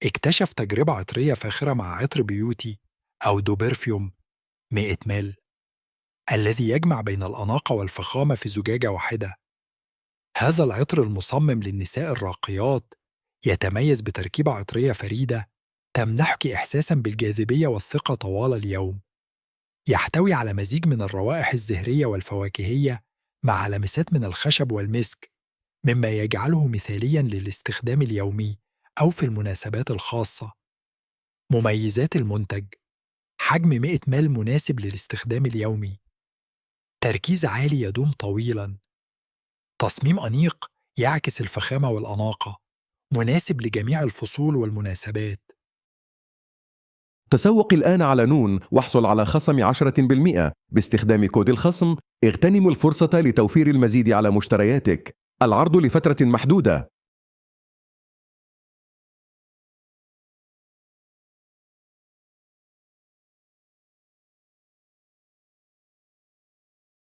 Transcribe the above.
اكتشف تجربة عطرية فاخرة مع عطر بيوتي أو دو برفيوم 100 مل الذي يجمع بين الأناقة والفخامة في زجاجة واحدة. هذا العطر المصمم للنساء الراقيات يتميز بتركيبة عطرية فريدة تمنحك إحساساً بالجاذبية والثقة طوال اليوم. يحتوي على مزيج من الروائح الزهرية والفواكهية مع لمسات من الخشب والمسك، مما يجعله مثالياً للاستخدام اليومي أو في المناسبات الخاصة. مميزات المنتج: حجم 100 مل مناسب للاستخدام اليومي، تركيز عالي يدوم طويلاً، تصميم أنيق يعكس الفخامة والأناقة، مناسب لجميع الفصول والمناسبات. تسوق الآن على نون واحصل على خصم 10% باستخدام كود الخصم. اغتنموا الفرصة لتوفير المزيد على مشترياتك. العرض لفترة محدودة.